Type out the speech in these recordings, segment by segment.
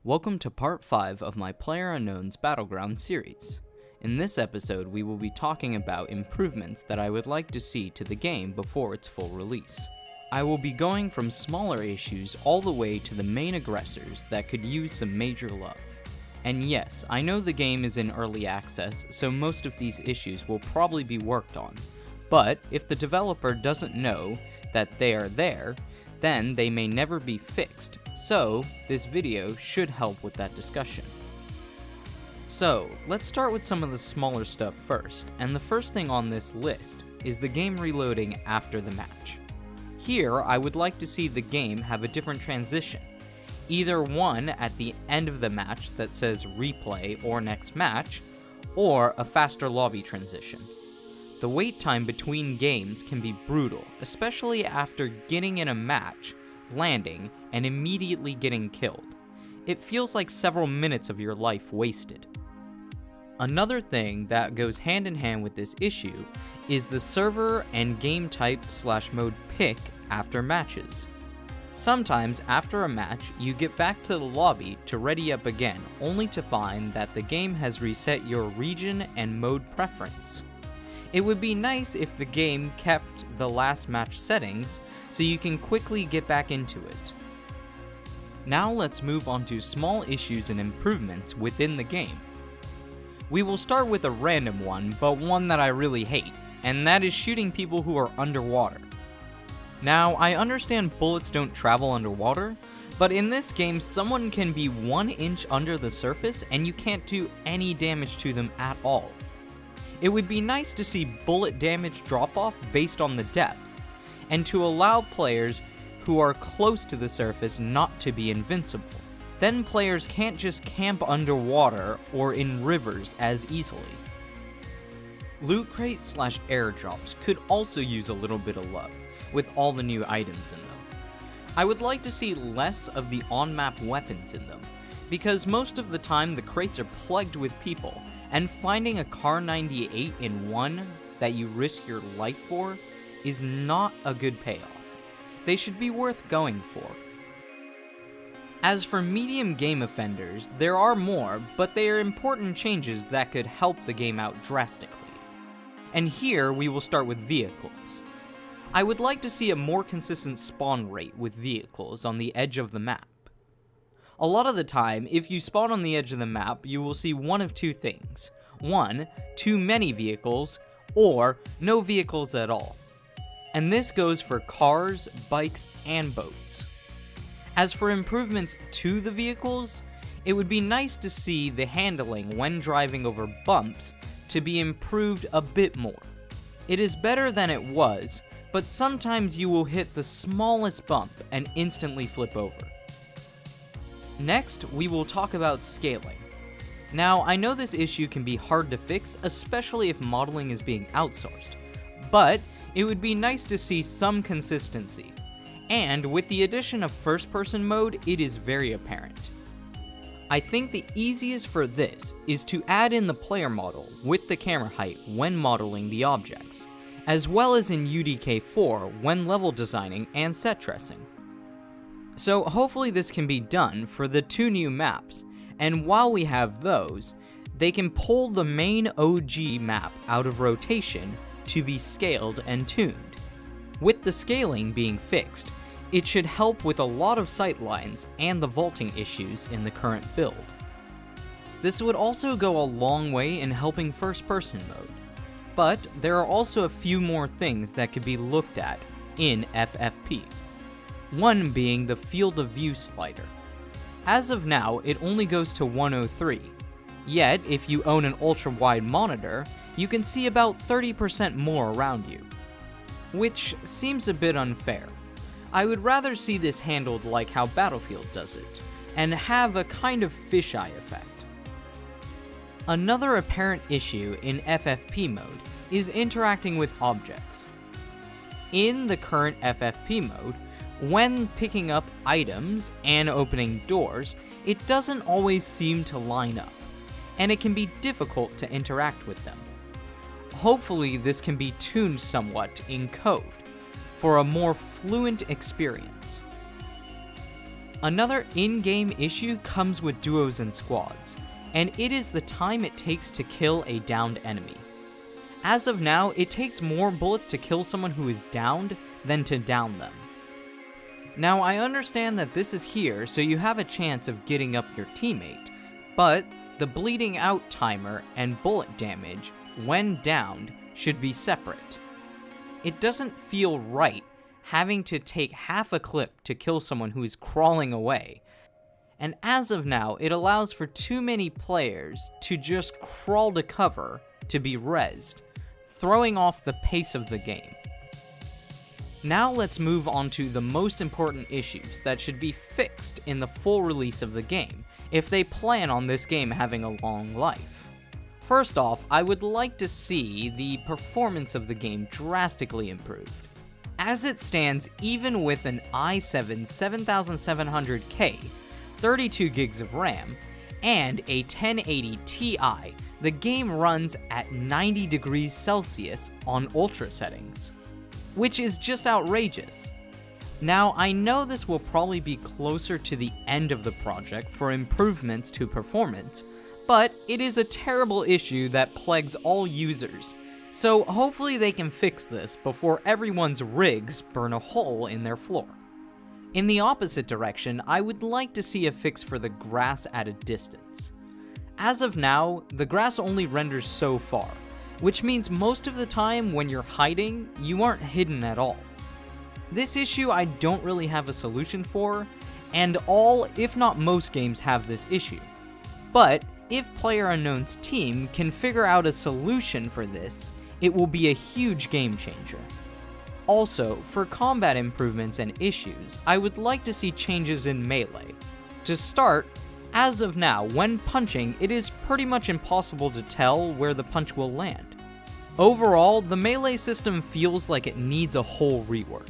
Welcome to part 5 of my PLAYERUNKNOWN'S Battlegrounds series. In this episode, we will be talking about improvements that I would like to see to the game before its full release. I will be going from smaller issues all the way to the main aggressors that could use some major love. And yes, I know the game is in early access, so most of these issues will probably be worked on. But if the developer doesn't know that they are there, then they may never be fixed, so this video should help with that discussion. So, let's start with some of the smaller stuff first, and the first thing on this list is the game reloading after the match. Here, I would like to see the game have a different transition, either one at the end of the match that says replay or next match, or a faster lobby transition. The wait time between games can be brutal, especially after getting in a match, landing, and immediately getting killed. It feels like several minutes of your life wasted. Another thing that goes hand in hand with this issue is the server and game type / mode pick after matches. Sometimes after a match, you get back to the lobby to ready up again, only to find that the game has reset your region and mode preference. It would be nice if the game kept the last match settings, so you can quickly get back into it. Now let's move on to small issues and improvements within the game. We will start with a random one, but one that I really hate, and that is shooting people who are underwater. Now, I understand bullets don't travel underwater, but in this game someone can be 1 inch under the surface and you can't do any damage to them at all. It would be nice to see bullet damage drop off based on the depth, and to allow players who are close to the surface not to be invincible. Then players can't just camp underwater or in rivers as easily. Loot crate / airdrops could also use a little bit of love, with all the new items in them. I would like to see less of the on-map weapons in them, because most of the time the crates are plagued with people, and finding a Kar 98 in one that you risk your life for is not a good payoff. They should be worth going for. As for medium game offenders, there are more, but they are important changes that could help the game out drastically. And here we will start with vehicles. I would like to see a more consistent spawn rate with vehicles on the edge of the map. A lot of the time, if you spawn on the edge of the map, you will see one of two things. 1, too many vehicles, or no vehicles at all. And this goes for cars, bikes, and boats. As for improvements to the vehicles, it would be nice to see the handling when driving over bumps to be improved a bit more. It is better than it was, but sometimes you will hit the smallest bump and instantly flip over. Next, we will talk about scaling. Now, I know this issue can be hard to fix, especially if modeling is being outsourced, but it would be nice to see some consistency. And with the addition of first-person mode, it is very apparent. I think the easiest for this is to add in the player model with the camera height when modeling the objects, as well as in UDK4 when level designing and set dressing. So hopefully this can be done for the 2 new maps, and while we have those, they can pull the main OG map out of rotation to be scaled and tuned. With the scaling being fixed, it should help with a lot of sightlines and the vaulting issues in the current build. This would also go a long way in helping first-person mode, but there are also a few more things that could be looked at in FFP. One being the field of view slider. As of now, it only goes to 103, yet if you own an ultra-wide monitor, you can see about 30% more around you, which seems a bit unfair. I would rather see this handled like how Battlefield does it, and have a kind of fisheye effect. Another apparent issue in FFP mode is interacting with objects. In the current FFP mode, when picking up items and opening doors, it doesn't always seem to line up, and it can be difficult to interact with them. Hopefully this can be tuned somewhat in code for a more fluent experience. Another in-game issue comes with duos and squads, and it is the time it takes to kill a downed enemy. As of now, it takes more bullets to kill someone who is downed than to down them. Now, I understand that this is here so you have a chance of getting up your teammate, but the bleeding out timer and bullet damage, when downed, should be separate. It doesn't feel right having to take half a clip to kill someone who is crawling away, and as of now, it allows for too many players to just crawl to cover to be rezzed, throwing off the pace of the game. Now let's move on to the most important issues that should be fixed in the full release of the game, if they plan on this game having a long life. First off, I would like to see the performance of the game drastically improved. As it stands, even with an i7 7700K, 32 gigs of RAM, and a 1080 Ti, the game runs at 90 degrees Celsius on ultra settings, which is just outrageous. Now, I know this will probably be closer to the end of the project for improvements to performance, but it is a terrible issue that plagues all users, so hopefully they can fix this before everyone's rigs burn a hole in their floor. In the opposite direction, I would like to see a fix for the grass at a distance. As of now, the grass only renders so far, which means most of the time when you're hiding, you aren't hidden at all. This issue I don't really have a solution for, and all, if not most games have this issue. But if PlayerUnknown's team can figure out a solution for this, it will be a huge game changer. Also, for combat improvements and issues, I would like to see changes in melee. To start, as of now, when punching, it is pretty much impossible to tell where the punch will land. Overall, the melee system feels like it needs a whole rework.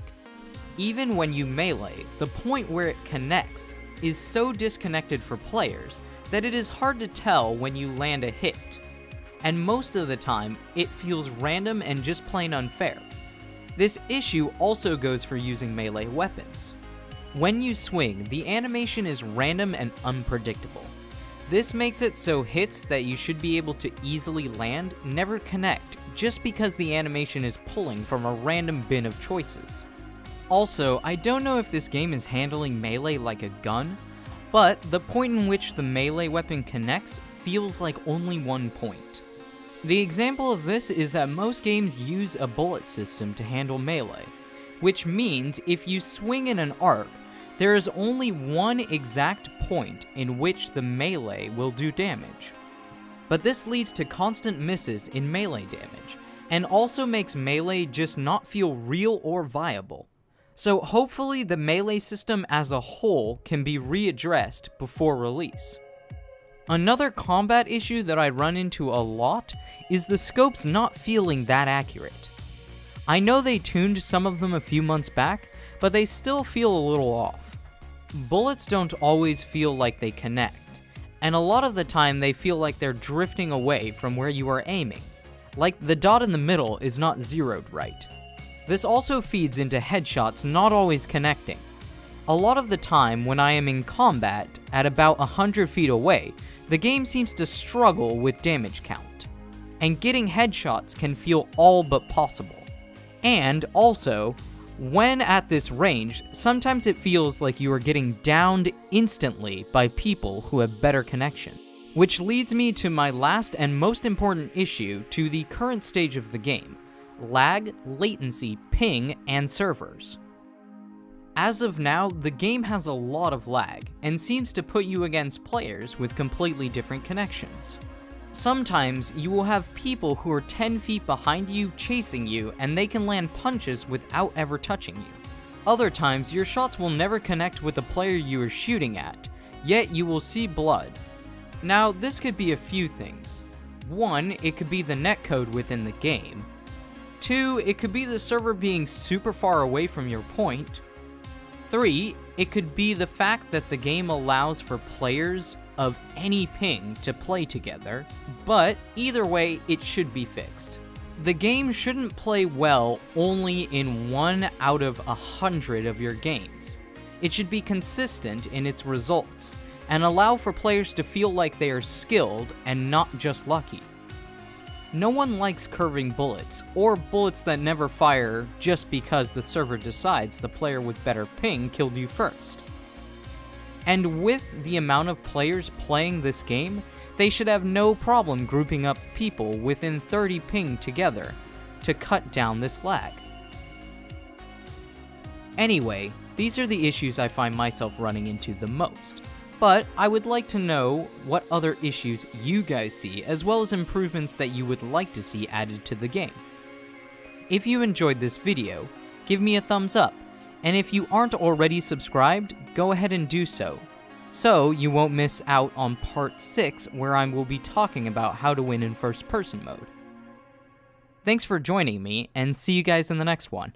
Even when you melee, the point where it connects is so disconnected for players that it is hard to tell when you land a hit. And most of the time, it feels random and just plain unfair. This issue also goes for using melee weapons. When you swing, the animation is random and unpredictable. This makes it so hits that you should be able to easily land never connect just because the animation is pulling from a random bin of choices. Also, I don't know if this game is handling melee like a gun, but the point in which the melee weapon connects feels like only one point. The example of this is that most games use a bullet system to handle melee, which means if you swing in an arc, there is only one exact point in which the melee will do damage. But this leads to constant misses in melee damage, and also makes melee just not feel real or viable. So hopefully the melee system as a whole can be readdressed before release. Another combat issue that I run into a lot is the scopes not feeling that accurate. I know they tuned some of them a few months back, but they still feel a little off. Bullets don't always feel like they connect, and a lot of the time they feel like they're drifting away from where you are aiming, like the dot in the middle is not zeroed right. This also feeds into headshots not always connecting. A lot of the time when I am in combat at about 100 feet away, the game seems to struggle with damage count, and getting headshots can feel all but possible. And also, when at this range, sometimes it feels like you are getting downed instantly by people who have better connection. Which leads me to my last and most important issue to the current stage of the game: lag, latency, ping, and servers. As of now, the game has a lot of lag, and seems to put you against players with completely different connections. Sometimes you will have people who are 10 feet behind you chasing you, and they can land punches without ever touching you. Other times, your shots will never connect with the player you are shooting at, yet you will see blood. Now, this could be a few things. 1, it could be the netcode within the game. 2, it could be the server being super far away from your point. 3, it could be the fact that the game allows for players of any ping to play together, but either way, it should be fixed. The game shouldn't play well only in 1 out of 100 of your games. It should be consistent in its results, and allow for players to feel like they are skilled and not just lucky. No one likes curving bullets, or bullets that never fire just because the server decides the player with better ping killed you first. And with the amount of players playing this game, they should have no problem grouping up people within 30 ping together to cut down this lag. Anyway, these are the issues I find myself running into the most, but I would like to know what other issues you guys see, as well as improvements that you would like to see added to the game. If you enjoyed this video, give me a thumbs up, and if you aren't already subscribed, go ahead and do so you won't miss out on part 6 where I will be talking about how to win in first person mode. Thanks for joining me, and see you guys in the next one.